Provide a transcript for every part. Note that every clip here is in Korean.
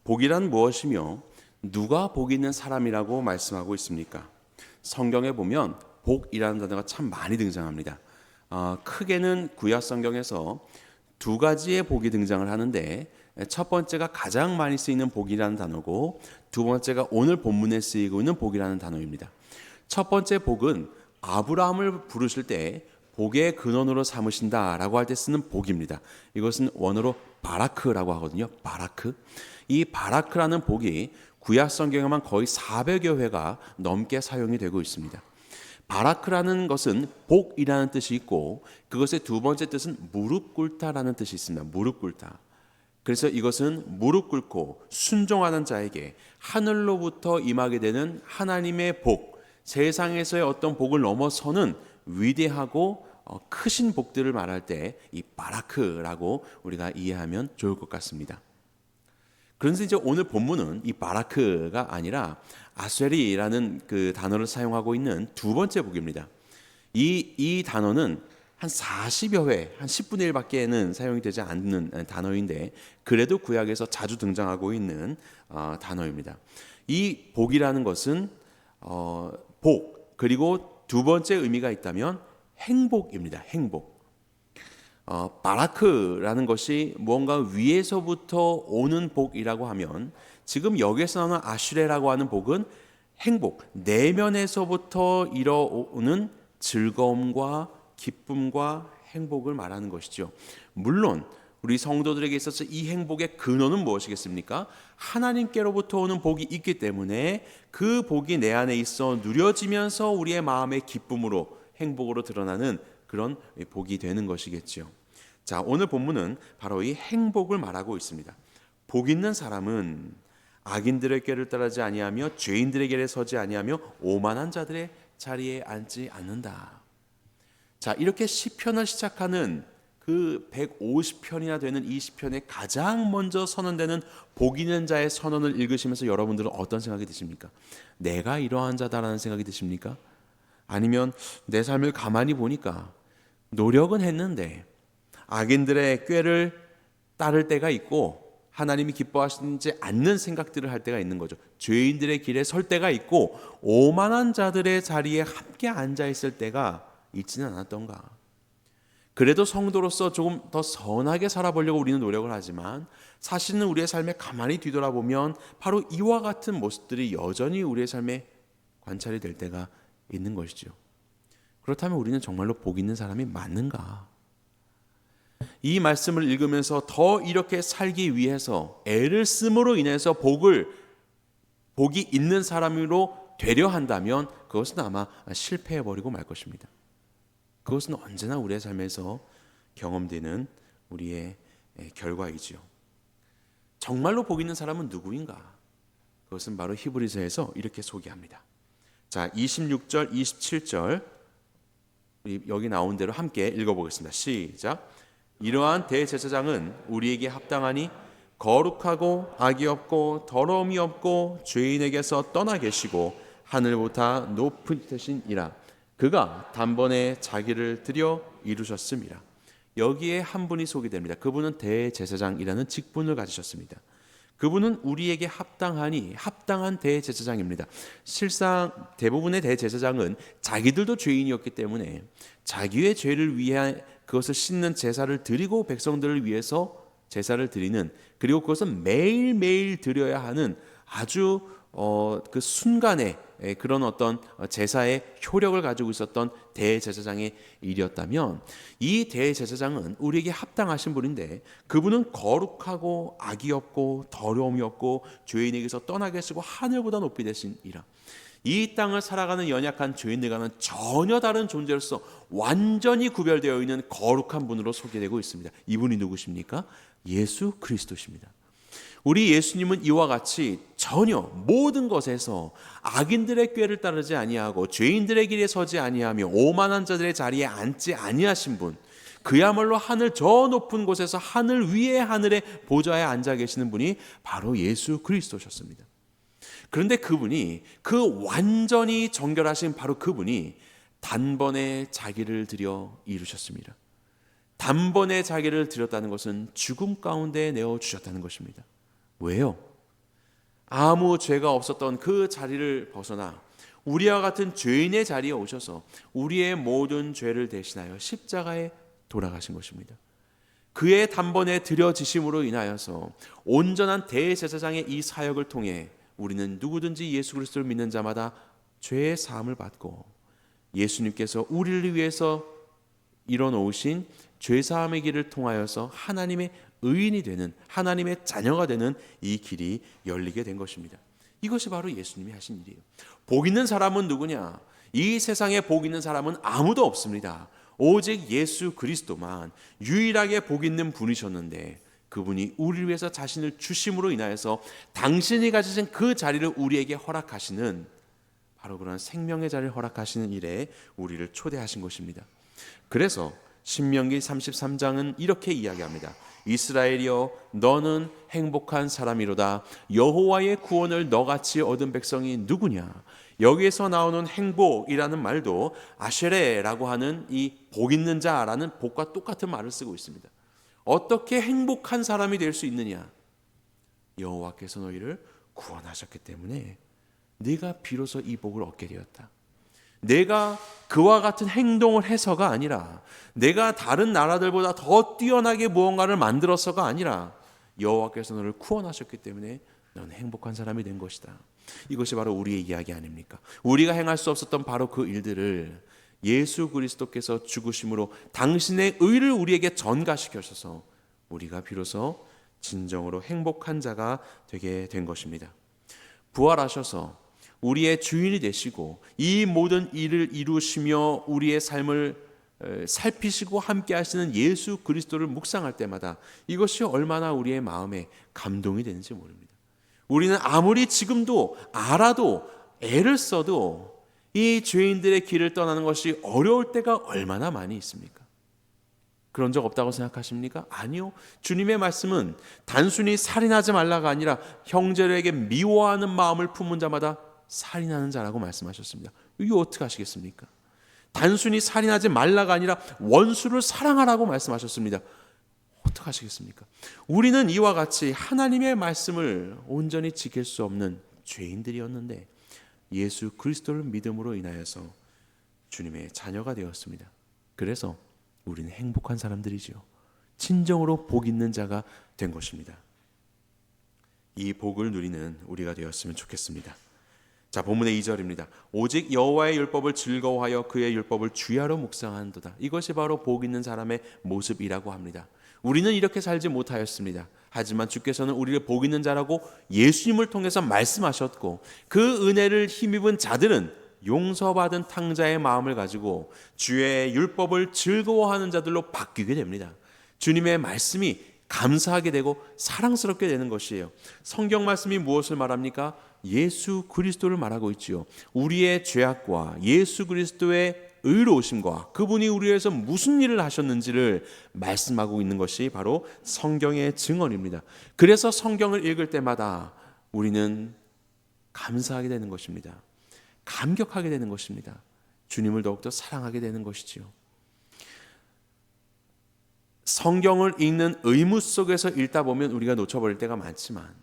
복이란 무엇이며 누가 복 있는 사람이라고 말씀하고 있습니까? 성경에 보면 복이라는 단어가 참 많이 등장합니다. 크게는 구약 성경에서 두 가지의 복이 등장을 하는데, 첫 번째가 가장 많이 쓰이는 복이라는 단어고, 두 번째가 오늘 본문에 쓰이고 있는 복이라는 단어입니다. 첫 번째 복은 아브라함을 부르실 때 복의 근원으로 삼으신다라고 할 때 쓰는 복입니다. 이것은 원어로 바라크라고 하거든요. 바라크. 이 바라크라는 복이 구약 성경에만 거의 400여 회가 넘게 사용이 되고 있습니다. 바라크라는 것은 복이라는 뜻이 있고, 그것의 두 번째 뜻은 무릎 꿇다라는 뜻이 있습니다. 무릎 꿇다. 그래서 이것은 무릎 꿇고 순종하는 자에게 하늘로부터 임하게 되는 하나님의 복, 세상에서의 어떤 복을 넘어서는 위대하고 크신 복들을 말할 때 이 바라크라고 우리가 이해하면 좋을 것 같습니다. 그런데 이제 오늘 본문은 이 바라크가 아니라 아쉐리라는 그 단어를 사용하고 있는 두 번째 복입니다. 이 단어는 한 40여 회, 한 10분의 1밖에는 사용이 되지 않는 단어인데, 그래도 구약에서 자주 등장하고 있는 단어입니다. 이 복이라는 것은 복, 그리고 두 번째 의미가 있다면 행복입니다. 행복. 바라크라는 것이 무언가 위에서부터 오는 복이라고 하면, 지금 여기서 나오는 아슈레라고 하는 복은 행복, 내면에서부터 이뤄오는 즐거움과 기쁨과 행복을 말하는 것이죠. 물론 우리 성도들에게 있어서 이 행복의 근원은 무엇이겠습니까? 하나님께로부터 오는 복이 있기 때문에 그 복이 내 안에 있어 누려지면서 우리의 마음의 기쁨으로, 행복으로 드러나는 그런 복이 되는 것이겠죠. 자, 오늘 본문은 바로 이 행복을 말하고 있습니다. 복 있는 사람은 악인들의 꾀를 따르지 아니하며 죄인들의 길에 서지 아니하며 오만한 자들의 자리에 앉지 않는다. 자, 이렇게 시편을 시작하는 그 150편이나 되는 이 시편에 가장 먼저 선언되는 복 있는 자의 선언을 읽으시면서 여러분들은 어떤 생각이 드십니까? 내가 이러한 자다라는 생각이 드십니까? 아니면 내 삶을 가만히 보니까 노력은 했는데 악인들의 꾀를 따를 때가 있고 하나님이 기뻐하시지 않는 생각들을 할 때가 있는 거죠. 죄인들의 길에 설 때가 있고 오만한 자들의 자리에 함께 앉아 있을 때가 있지는 않았던가. 그래도 성도로서 조금 더 선하게 살아보려고 우리는 노력을 하지만, 사실은 우리의 삶에 가만히 뒤돌아보면 바로 이와 같은 모습들이 여전히 우리의 삶에 관찰이 될 때가 있는 것이죠. 그렇다면 우리는 정말로 복 있는 사람이 맞는가? 이 말씀을 읽으면서 더 이렇게 살기 위해서 애를 씀으로 인해서 복이 있는 사람으로 되려 한다면 그것은 아마 실패해버리고 말 것입니다. 그것은 언제나 우리의 삶에서 경험되는 우리의 결과이지요. 정말로 복 있는 사람은 누구인가? 그것은 바로 히브리서에서 이렇게 소개합니다. 자, 26절, 27절 여기 나온 대로 함께 읽어보겠습니다. 시작. 이러한 대제사장은 우리에게 합당하니 거룩하고 악이 없고 더러움이 없고 죄인에게서 떠나 계시고 하늘보다 높으시니라. 그가 단번에 자기를 드려 이루셨습니다. 여기에 한 분이 소개됩니다. 그분은 대제사장이라는 직분을 가지셨습니다. 그분은 우리에게 합당하니 합당한 대제사장입니다. 실상 대부분의 대제사장은 자기들도 죄인이었기 때문에 자기의 죄를 위해 그것을 씻는 제사를 드리고 백성들을 위해서 제사를 드리는, 그리고 그것은 매일매일 드려야 하는 아주 그 순간에 그런 어떤 제사의 효력을 가지고 있었던 대제사장의 일이었다면, 이 대제사장은 우리에게 합당하신 분인데 그분은 거룩하고 악이 없고 더러움이 없고 죄인에게서 떠나 계시고 하늘보다 높이 되신 이라. 이 땅을 살아가는 연약한 죄인들과는 전혀 다른 존재로서 완전히 구별되어 있는 거룩한 분으로 소개되고 있습니다. 이분이 누구십니까? 예수 그리스도십니다. 우리 예수님은 이와 같이 전혀 모든 것에서 악인들의 꾀를 따르지 아니하고 죄인들의 길에 서지 아니하며 오만한 자들의 자리에 앉지 아니하신 분, 그야말로 하늘 저 높은 곳에서 하늘 위에 하늘의 보좌에 앉아 계시는 분이 바로 예수 그리스도셨습니다. 그런데 그분이, 그 완전히 정결하신 바로 그분이 단번에 자기를 드려 이루셨습니다. 단번에 자기를 드렸다는 것은 죽음 가운데 내어주셨다는 것입니다. 왜요? 아무 죄가 없었던 그 자리를 벗어나 우리와 같은 죄인의 자리에 오셔서 우리의 모든 죄를 대신하여 십자가에 돌아가신 것입니다. 그의 단번에 드려지심으로 인하여서 온전한 대제사장의 이 사역을 통해 우리는 누구든지 예수 그리스도를 믿는 자마다 죄의 사함을 받고 예수님께서 우리를 위해서 이뤄놓으신 죄사함의 길을 통하여서 하나님의 의인이 되는, 하나님의 자녀가 되는 이 길이 열리게 된 것입니다. 이것이 바로 예수님이 하신 일이에요. 복 있는 사람은 누구냐? 이 세상에 복 있는 사람은 아무도 없습니다. 오직 예수 그리스도만 유일하게 복 있는 분이셨는데, 그분이 우리를 위해서 자신을 주심으로 인하여서 당신이 가지신 그 자리를 우리에게 허락하시는, 바로 그런 생명의 자리를 허락하시는 일에 우리를 초대하신 것입니다. 그래서 신명기 33장은 이렇게 이야기합니다. 이스라엘이여, 너는 행복한 사람이로다. 여호와의 구원을 너같이 얻은 백성이 누구냐? 여기에서 나오는 행복이라는 말도 아쉐레라고 하는 이 복 있는 자라는 복과 똑같은 말을 쓰고 있습니다. 어떻게 행복한 사람이 될 수 있느냐? 여호와께서 너희를 구원하셨기 때문에 네가 비로소 이 복을 얻게 되었다. 내가 그와 같은 행동을 해서가 아니라, 내가 다른 나라들보다 더 뛰어나게 무언가를 만들어서가 아니라, 여호와께서 너를 구원하셨기 때문에 너는 행복한 사람이 된 것이다. 이것이 바로 우리의 이야기 아닙니까? 우리가 행할 수 없었던 바로 그 일들을 예수 그리스도께서 죽으심으로 당신의 의를 우리에게 전가시켜셔서 우리가 비로소 진정으로 행복한 자가 되게 된 것입니다. 부활하셔서 우리의 주인이 되시고 이 모든 일을 이루시며 우리의 삶을 살피시고 함께 하시는 예수 그리스도를 묵상할 때마다 이것이 얼마나 우리의 마음에 감동이 되는지 모릅니다. 우리는 아무리 지금도 알아도 애를 써도 이 죄인들의 길을 떠나는 것이 어려울 때가 얼마나 많이 있습니까? 그런 적 없다고 생각하십니까? 아니요. 주님의 말씀은 단순히 살인하지 말라가 아니라 형제에게 미워하는 마음을 품은 자마다 살인하는 자라고 말씀하셨습니다. 이거 어떻게 하시겠습니까? 단순히 살인하지 말라가 아니라 원수를 사랑하라고 말씀하셨습니다. 어떻게 하시겠습니까? 우리는 이와 같이 하나님의 말씀을 온전히 지킬 수 없는 죄인들이었는데 예수 그리스도를 믿음으로 인하여서 주님의 자녀가 되었습니다. 그래서 우리는 행복한 사람들이죠. 진정으로 복 있는 자가 된 것입니다. 이 복을 누리는 우리가 되었으면 좋겠습니다. 자, 본문의 2절입니다. 오직 여호와의 율법을 즐거워하여 그의 율법을 주야로 묵상하는도다. 이것이 바로 복 있는 사람의 모습이라고 합니다. 우리는 이렇게 살지 못하였습니다. 하지만 주께서는 우리를 복 있는 자라고 예수님을 통해서 말씀하셨고, 그 은혜를 힘입은 자들은 용서받은 탕자의 마음을 가지고 주의 율법을 즐거워하는 자들로 바뀌게 됩니다. 주님의 말씀이 감사하게 되고 사랑스럽게 되는 것이에요. 성경 말씀이 무엇을 말합니까? 예수 그리스도를 말하고 있지요. 우리의 죄악과 예수 그리스도의 의로우심과 그분이 우리 위해서 무슨 일을 하셨는지를 말씀하고 있는 것이 바로 성경의 증언입니다. 그래서 성경을 읽을 때마다 우리는 감사하게 되는 것입니다. 감격하게 되는 것입니다. 주님을 더욱더 사랑하게 되는 것이지요. 성경을 읽는 의무 속에서 읽다 보면 우리가 놓쳐버릴 때가 많지만,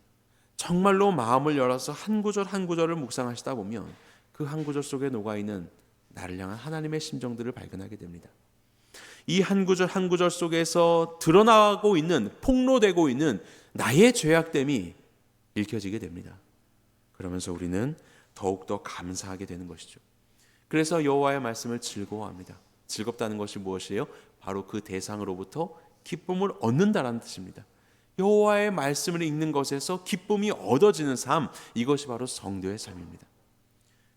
정말로 마음을 열어서 한 구절 한 구절을 묵상하시다 보면 그 한 구절 속에 녹아있는 나를 향한 하나님의 심정들을 발견하게 됩니다. 이 한 구절 한 구절 속에서 드러나고 있는, 폭로되고 있는 나의 죄악됨이 읽혀지게 됩니다. 그러면서 우리는 더욱더 감사하게 되는 것이죠. 그래서 여호와의 말씀을 즐거워합니다. 즐겁다는 것이 무엇이에요? 바로 그 대상으로부터 기쁨을 얻는다라는 뜻입니다. 여호와의 말씀을 읽는 것에서 기쁨이 얻어지는 삶, 이것이 바로 성도의 삶입니다.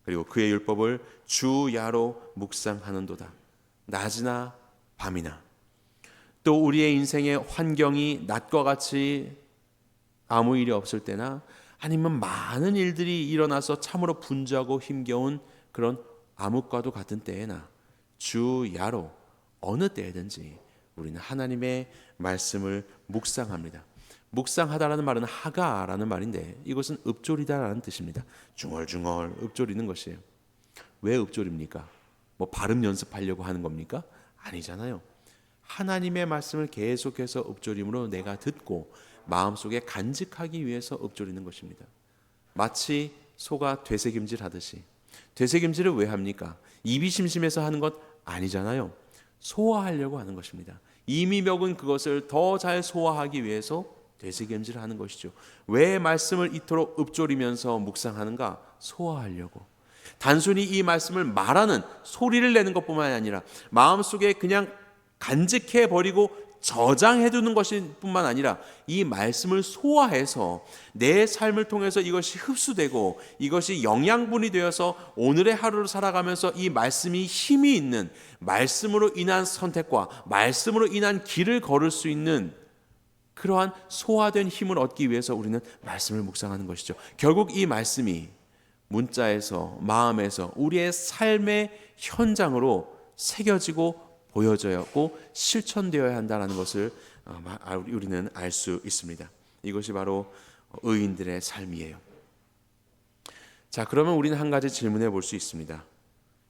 그리고 그의 율법을 주야로 묵상하는도다. 낮이나 밤이나, 또 우리의 인생의 환경이 낮과 같이 아무 일이 없을 때나, 아니면 많은 일들이 일어나서 참으로 분주하고 힘겨운 그런 암흑과도 같은 때에나 주야로 어느 때든지 우리는 하나님의 말씀을 묵상합니다. 묵상하다라는 말은 하가라는 말인데 이것은 읊조리다라는 뜻입니다. 중얼중얼 읊조리는 것이에요. 왜 읊조립니까? 뭐 발음 연습하려고 하는 겁니까? 아니잖아요. 하나님의 말씀을 계속해서 읊조림으로 내가 듣고 마음속에 간직하기 위해서 읊조리는 것입니다. 마치 소가 되새김질 하듯이. 되새김질을 왜 합니까? 입이 심심해서 하는 것 아니잖아요. 소화하려고 하는 것입니다. 이미 먹은 그것을 더 잘 소화하기 위해서 되새김질을 하는 것이죠. 왜 말씀을 이토록 읊조리면서 묵상하는가? 소화하려고. 단순히 이 말씀을 말하는 소리를 내는 것뿐만 아니라 마음속에 그냥 간직해 버리고 저장해 두는 것일 뿐만 아니라 이 말씀을 소화해서 내 삶을 통해서 이것이 흡수되고 이것이 영양분이 되어서 오늘의 하루를 살아가면서 이 말씀이 힘이 있는, 말씀으로 인한 선택과 말씀으로 인한 길을 걸을 수 있는 그러한 소화된 힘을 얻기 위해서 우리는 말씀을 묵상하는 것이죠. 결국 이 말씀이 문자에서, 마음에서 우리의 삶의 현장으로 새겨지고 보여져야고 실천되어야 한다는 것을 우리는 알 수 있습니다. 이것이 바로 의인들의 삶이에요. 자, 그러면 우리는 한 가지 질문해 볼 수 있습니다.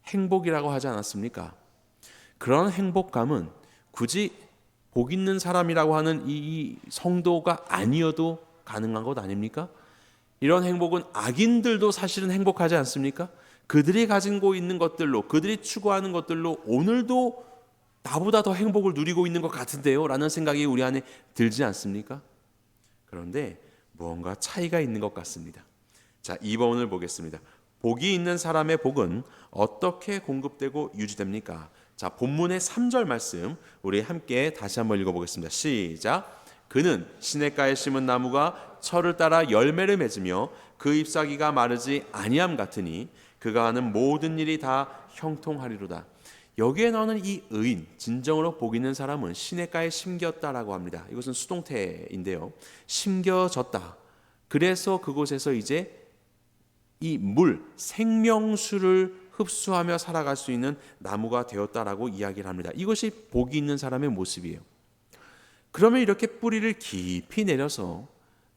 행복이라고 하지 않았습니까? 그런 행복감은 굳이 복 있는 사람이라고 하는 이 성도가 아니어도 가능한 것 아닙니까? 이런 행복은 악인들도 사실은 행복하지 않습니까? 그들이 가지고 있는 것들로, 그들이 추구하는 것들로 오늘도 나보다 더 행복을 누리고 있는 것 같은데요? 라는 생각이 우리 안에 들지 않습니까? 그런데 무언가 차이가 있는 것 같습니다. 자, 2번을 보겠습니다. 복이 있는 사람의 복은 어떻게 공급되고 유지됩니까? 자, 본문의 3절 말씀 우리 함께 다시 한번 읽어보겠습니다. 시작. 그는 시냇가에 심은 나무가 철을 따라 열매를 맺으며 그 잎사귀가 마르지 아니함 같으니 그가 하는 모든 일이 다 형통하리로다. 여기에 나오는 이 의인, 진정으로 복 있는 사람은 시냇가에 심겼다라고 합니다. 이것은 수동태인데요. 심겨졌다. 그래서 그곳에서 이제 이 물, 생명수를 흡수하며 살아갈 수 있는 나무가 되었다라고 이야기를 합니다. 이것이 복이 있는 사람의 모습이에요. 그러면 이렇게 뿌리를 깊이 내려서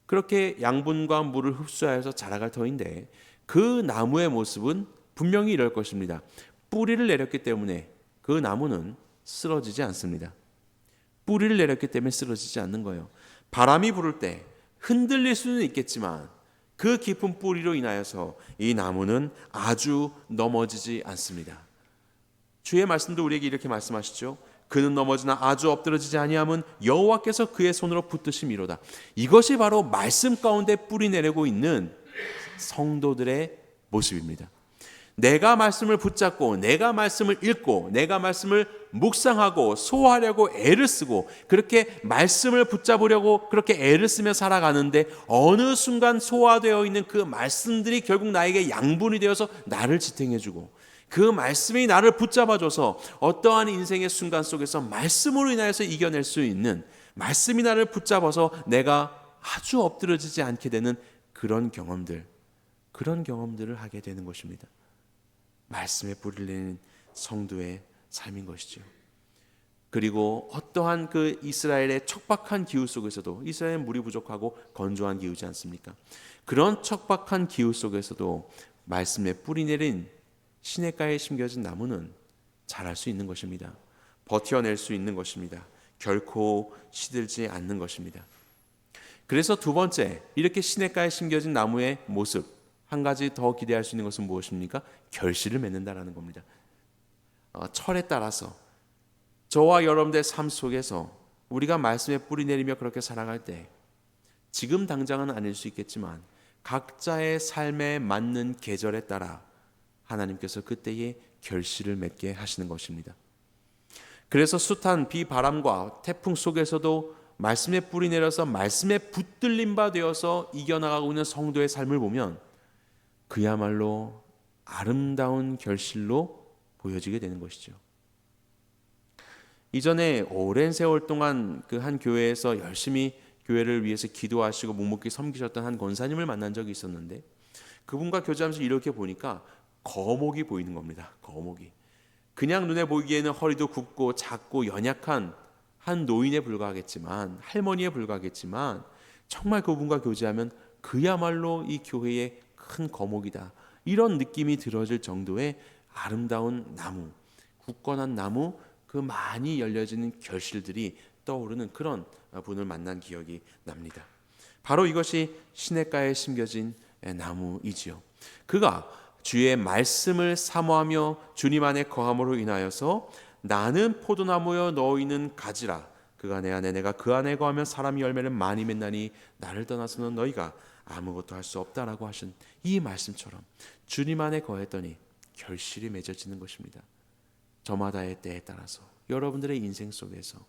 그렇게 양분과 물을 흡수하여서 자라갈 터인데 그 나무의 모습은 분명히 이럴 것입니다. 뿌리를 내렸기 때문에 그 나무는 쓰러지지 않습니다. 뿌리를 내렸기 때문에 쓰러지지 않는 거예요. 바람이 불을 때 흔들릴 수는 있겠지만 그 깊은 뿌리로 인하여서 이 나무는 아주 넘어지지 않습니다. 주의 말씀도 우리에게 이렇게 말씀하시죠. 그는 넘어지나 아주 엎드러지지 아니함은 여호와께서 그의 손으로 붙드심이로다. 이것이 바로 말씀 가운데 뿌리 내리고 있는 성도들의 모습입니다. 내가 말씀을 붙잡고 내가 말씀을 읽고 내가 말씀을 묵상하고 소화하려고 애를 쓰고 그렇게 말씀을 붙잡으려고 그렇게 애를 쓰며 살아가는데 어느 순간 소화되어 있는 그 말씀들이 결국 나에게 양분이 되어서 나를 지탱해주고 그 말씀이 나를 붙잡아줘서 어떠한 인생의 순간 속에서 말씀으로 인하여서 이겨낼 수 있는, 말씀이 나를 붙잡아서 내가 아주 엎드러지지 않게 되는 그런 경험들을 하게 되는 것입니다. 말씀에 뿌리를 내는 성도의 삶인 것이죠. 그리고 어떠한 그 이스라엘의 척박한 기후 속에서도, 이스라엘은 물이 부족하고 건조한 기후지 않습니까? 그런 척박한 기후 속에서도 말씀에 뿌리 내린 시냇가에 심겨진 나무는 자랄 수 있는 것입니다. 버텨낼 수 있는 것입니다. 결코 시들지 않는 것입니다. 그래서 두 번째, 이렇게 시냇가에 심겨진 나무의 모습, 한 가지 더 기대할 수 있는 것은 무엇입니까? 결실을 맺는다라는 겁니다. 철에 따라서 저와 여러분들의 삶 속에서 우리가 말씀에 뿌리 내리며 그렇게 살아갈 때 지금 당장은 아닐 수 있겠지만 각자의 삶에 맞는 계절에 따라 하나님께서 그때의 결실을 맺게 하시는 것입니다. 그래서 숱한 비바람과 태풍 속에서도 말씀에 뿌리 내려서 말씀에 붙들림 바 되어서 이겨나가고 있는 성도의 삶을 보면 그야말로 아름다운 결실로 보여지게 되는 것이죠. 이전에 오랜 세월 동안 그 한 교회에서 열심히 교회를 위해서 기도하시고 묵묵히 섬기셨던 한 권사님을 만난 적이 있었는데 그분과 교제하면서 이렇게 보니까 거목이 보이는 겁니다. 거목이. 그냥 눈에 보이기에는 허리도 굽고 작고 연약한 한 노인에 불과하겠지만, 할머니에 불과하겠지만 정말 그분과 교제하면 그야말로 이 교회의 큰 거목이다. 이런 느낌이 들어질 정도의 아름다운 나무, 굳건한 나무, 그 많이 열려지는 결실들이 떠오르는 그런 분을 만난 기억이 납니다. 바로 이것이 시냇가에 심겨진 나무이지요. 그가 주의 말씀을 사모하며 주님 안에 거함으로 인하여서 나는 포도나무여 너희는 가지라. 그가 내 안에 내가 그 안에 거하면 사람이 열매를 많이 맺나니 나를 떠나서는 너희가 아무것도 할 수 없다라고 하신 이 말씀처럼 주님 안에 거했더니 결실이 맺어지는 것입니다. 저마다의 때에 따라서 여러분들의 인생 속에서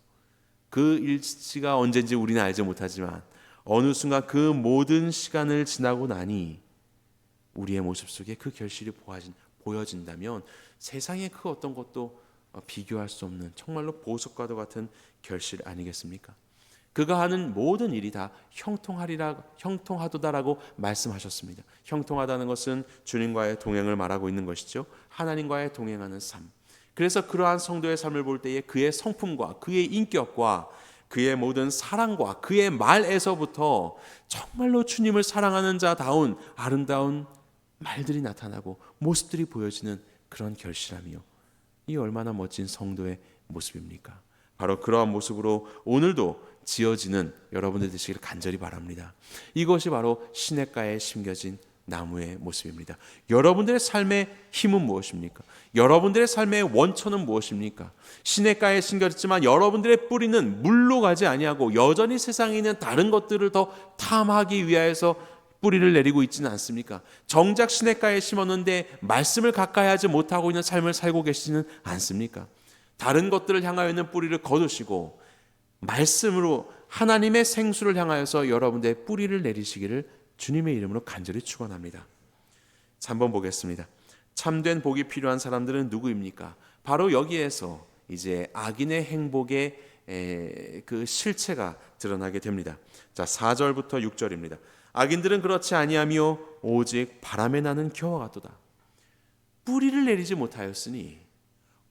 그 일시가 언제인지 우리는 알지 못하지만 어느 순간 그 모든 시간을 지나고 나니 우리의 모습 속에 그 결실이 보여진다면 세상의 그 어떤 것도 비교할 수 없는 정말로 보석과도 같은 결실 아니겠습니까? 그가 하는 모든 일이 다 형통하도다라고 말씀하셨습니다. 형통하다는 것은 주님과의 동행을 말하고 있는 것이죠. 하나님과의 동행하는 삶. 그래서 그러한 성도의 삶을 볼 때에 그의 성품과 그의 인격과 그의 모든 사랑과 그의 말에서부터 정말로 주님을 사랑하는 자다운 아름다운 말들이 나타나고 모습들이 보여지는 그런 결실함이요. 이 얼마나 멋진 성도의 모습입니까? 바로 그러한 모습으로 오늘도 지어지는 여러분들 되시기를 간절히 바랍니다. 이것이 바로 시냇가에 심겨진 나무의 모습입니다. 여러분들의 삶의 힘은 무엇입니까? 여러분들의 삶의 원천은 무엇입니까? 시냇가에 심겨졌지만 여러분들의 뿌리는 물로 가지 아니하고 여전히 세상에 있는 다른 것들을 더 탐하기 위하여서 뿌리를 내리고 있지는 않습니까? 정작 시냇가에 심었는데 말씀을 가까이 하지 못하고 있는 삶을 살고 계시지는 않습니까? 다른 것들을 향하여 있는 뿌리를 거두시고 말씀으로 하나님의 생수를 향하여서 여러분들의 뿌리를 내리시기를 주님의 이름으로 간절히 축원합니다. 3번 보겠습니다. 참된 복이 필요한 사람들은 누구입니까? 바로 여기에서 이제 악인의 행복의 그 실체가 드러나게 됩니다. 자, 4절부터 6절입니다. 악인들은 그렇지 아니하며 오직 바람에 나는 겨와 같도다. 뿌리를 내리지 못하였으니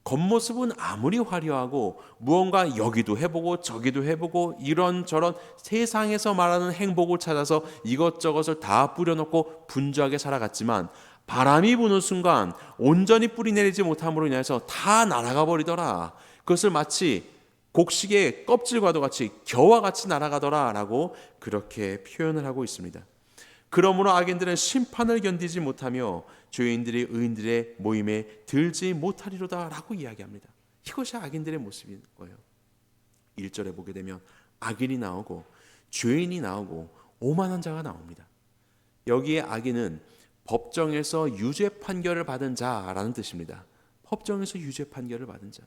겉모습은 아무리 화려하고 무언가 여기도 해보고 저기도 해보고 이런저런 세상에서 말하는 행복을 찾아서 이것저것을 다 뿌려놓고 분주하게 살아갔지만 바람이 부는 순간 온전히 뿌리 내리지 못함으로 인해서 다 날아가 버리더라. 그것을 마치 곡식의 껍질과도 같이 겨와 같이 날아가더라 라고 그렇게 표현을 하고 있습니다. 그러므로 악인들은 심판을 견디지 못하며 죄인들이 의인들의 모임에 들지 못하리로다 라고 이야기합니다. 이것이 악인들의 모습인 거예요. 1절에 보게 되면 악인이 나오고 죄인이 나오고 오만한 자가 나옵니다. 여기에 악인은 법정에서 유죄 판결을 받은 자라는 뜻입니다. 법정에서 유죄 판결을 받은 자.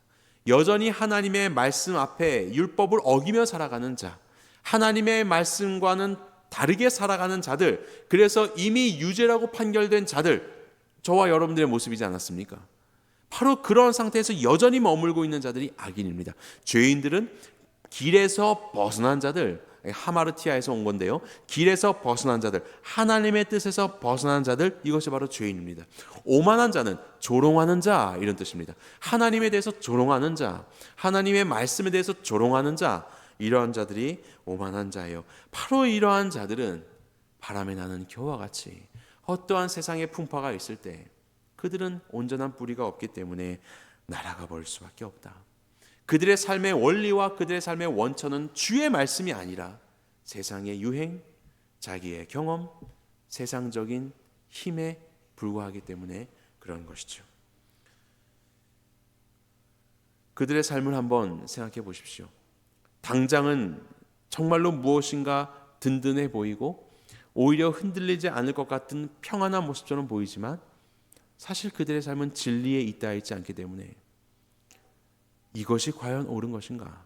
여전히 하나님의 말씀 앞에 율법을 어기며 살아가는 자. 하나님의 말씀과는 다르게 살아가는 자들, 그래서 이미 유죄라고 판결된 자들, 저와 여러분들의 모습이지 않았습니까? 바로 그런 상태에서 여전히 머물고 있는 자들이 악인입니다. 죄인들은 길에서 벗어난 자들, 하마르티아에서 온 건데요, 길에서 벗어난 자들, 하나님의 뜻에서 벗어난 자들, 이것이 바로 죄인입니다. 오만한 자는 조롱하는 자, 이런 뜻입니다. 하나님에 대해서 조롱하는 자, 하나님의 말씀에 대해서 조롱하는 자, 이러한 자들이 오만한 자예요. 바로 이러한 자들은 바람에 나는 겨와 같이 어떠한 세상의 풍파가 있을 때 그들은 온전한 뿌리가 없기 때문에 날아가 버릴 수밖에 없다. 그들의 삶의 원리와 그들의 삶의 원천은 주의 말씀이 아니라 세상의 유행, 자기의 경험, 세상적인 힘에 불과하기 때문에 그런 것이죠. 그들의 삶을 한번 생각해 보십시오. 당장은 정말로 무엇인가 든든해 보이고 오히려 흔들리지 않을 것 같은 평안한 모습처럼 보이지만 사실 그들의 삶은 진리에 있다 있지 않기 때문에 이것이 과연 옳은 것인가?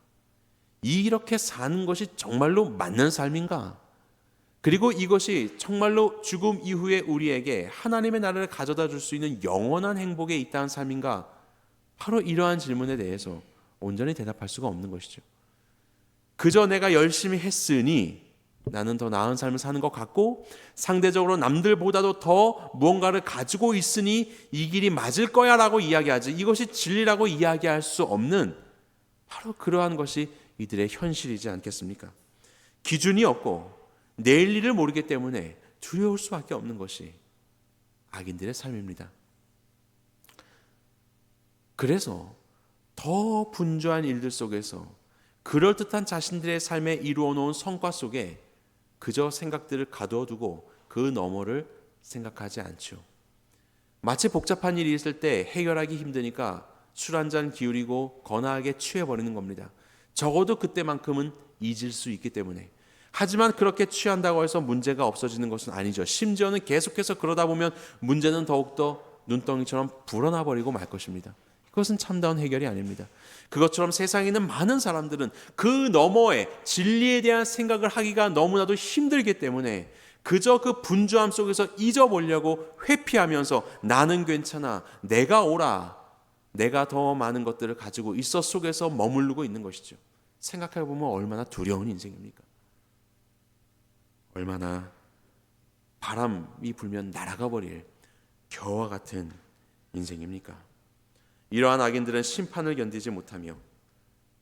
이렇게 사는 것이 정말로 맞는 삶인가? 그리고 이것이 정말로 죽음 이후에 우리에게 하나님의 나라를 가져다 줄 수 있는 영원한 행복에 있다는 삶인가? 바로 이러한 질문에 대해서 온전히 대답할 수가 없는 것이죠. 그저 내가 열심히 했으니 나는 더 나은 삶을 사는 것 같고 상대적으로 남들보다도 더 무언가를 가지고 있으니 이 길이 맞을 거야 라고 이야기하지, 이것이 진리라고 이야기할 수 없는 바로 그러한 것이 이들의 현실이지 않겠습니까? 기준이 없고 내일 일을 모르기 때문에 두려울 수밖에 없는 것이 악인들의 삶입니다. 그래서 더 분주한 일들 속에서 그럴듯한 자신들의 삶에 이루어 놓은 성과 속에 그저 생각들을 가둬두고 그 너머를 생각하지 않죠. 마치 복잡한 일이 있을 때 해결하기 힘드니까 술 한 잔 기울이고 거나하게 취해버리는 겁니다. 적어도 그때만큼은 잊을 수 있기 때문에. 하지만 그렇게 취한다고 해서 문제가 없어지는 것은 아니죠. 심지어는 계속해서 그러다 보면 문제는 더욱더 눈덩이처럼 불어나 버리고 말 것입니다. 그것은 참다운 해결이 아닙니다. 그것처럼 세상에 있는 많은 사람들은 그 너머에 진리에 대한 생각을 하기가 너무나도 힘들기 때문에 그저 그 분주함 속에서 잊어보려고 회피하면서 나는 괜찮아, 내가 옳아, 내가 더 많은 것들을 가지고 있어 속에서 머무르고 있는 것이죠. 생각해보면 얼마나 두려운 인생입니까? 얼마나 바람이 불면 날아가 버릴 겨와 같은 인생입니까? 이러한 악인들은 심판을 견디지 못하며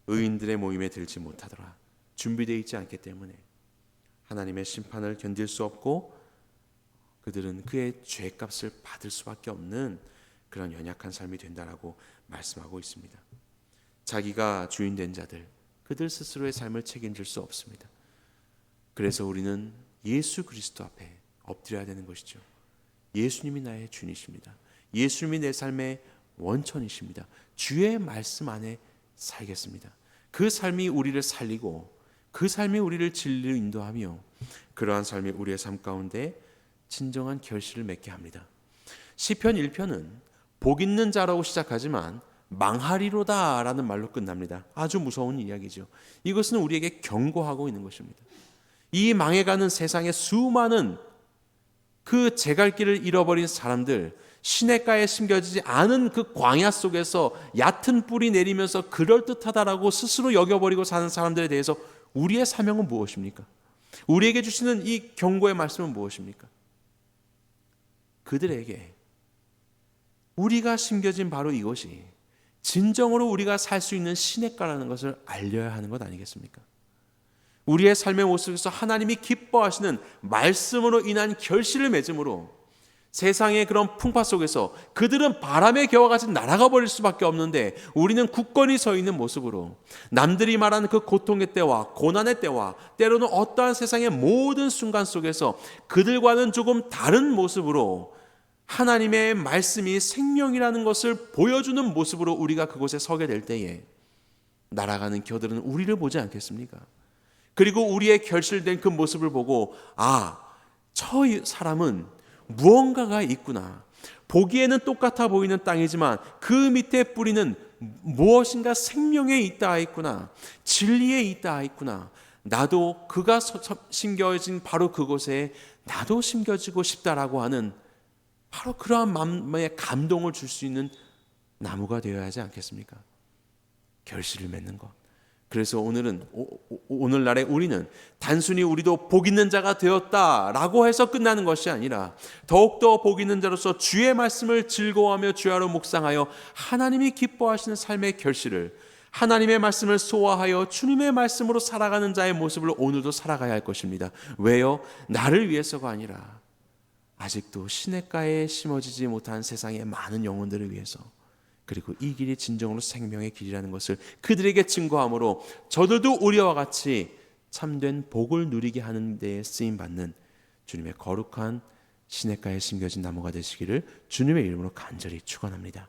의인들의 모임에 들지 못하더라. 준비되어 있지 않기 때문에 하나님의 심판을 견딜 수 없고 그들은 그의 죄값을 받을 수밖에 없는 그런 연약한 삶이 된다라고 말씀하고 있습니다. 자기가 주인 된 자들, 그들 스스로의 삶을 책임질 수 없습니다. 그래서 우리는 예수 그리스도 앞에 엎드려야 되는 것이죠. 예수님이 나의 주님이십니다. 예수님이 내 삶의 원천이십니다. 주의 말씀 안에 살겠습니다. 그 삶이 우리를 살리고 그 삶이 우리를 진리로 인도하며 그러한 삶이 우리의 삶 가운데 진정한 결실을 맺게 합니다. 시편 1편은 복 있는 자라고 시작하지만 망하리로다 라는 말로 끝납니다. 아주 무서운 이야기죠. 이것은 우리에게 경고하고 있는 것입니다. 이 망해가는 세상의 수많은 그 제갈길을 잃어버린 사람들, 시냇가에 심겨지지 않은 그 광야 속에서 얕은 뿌리 내리면서 그럴듯하다라고 스스로 여겨버리고 사는 사람들에 대해서 우리의 사명은 무엇입니까? 우리에게 주시는 이 경고의 말씀은 무엇입니까? 그들에게 우리가 심겨진 바로 이것이 진정으로 우리가 살 수 있는 시냇가라는 것을 알려야 하는 것 아니겠습니까? 우리의 삶의 모습에서 하나님이 기뻐하시는 말씀으로 인한 결실을 맺음으로 세상의 그런 풍파 속에서 그들은 바람의 겨와 같이 날아가 버릴 수밖에 없는데 우리는 굳건히 서 있는 모습으로 남들이 말하는 그 고통의 때와 고난의 때와 때로는 어떠한 세상의 모든 순간 속에서 그들과는 조금 다른 모습으로 하나님의 말씀이 생명이라는 것을 보여주는 모습으로 우리가 그곳에 서게 될 때에 날아가는 겨들은 우리를 보지 않겠습니까? 그리고 우리의 결실된 그 모습을 보고 저 사람은 무언가가 있구나. 보기에는 똑같아 보이는 땅이지만 그 밑에 뿌리는 무엇인가 생명에 있다 있구나. 진리에 있다 있구나. 나도 그가 심겨진 바로 그곳에 나도 심겨지고 싶다라고 하는 바로 그러한 마음에 감동을 줄 수 있는 나무가 되어야 하지 않겠습니까? 결실을 맺는 것. 그래서 오늘날에 우리는 단순히 우리도 복 있는 자가 되었다라고 해서 끝나는 것이 아니라 더욱더 복 있는 자로서 주의 말씀을 즐거워하며 주야로 묵상하여 하나님이 기뻐하시는 삶의 결실을 하나님의 말씀을 소화하여 주님의 말씀으로 살아가는 자의 모습을 오늘도 살아가야 할 것입니다. 왜요? 나를 위해서가 아니라 아직도 시냇가에 심어지지 못한 세상의 많은 영혼들을 위해서 그리고 이 길이 진정으로 생명의 길이라는 것을 그들에게 증거함으로 저들도 우리와 같이 참된 복을 누리게 하는 데에 쓰임받는 주님의 거룩한 시냇가에 심겨진 나무가 되시기를 주님의 이름으로 간절히 축원합니다.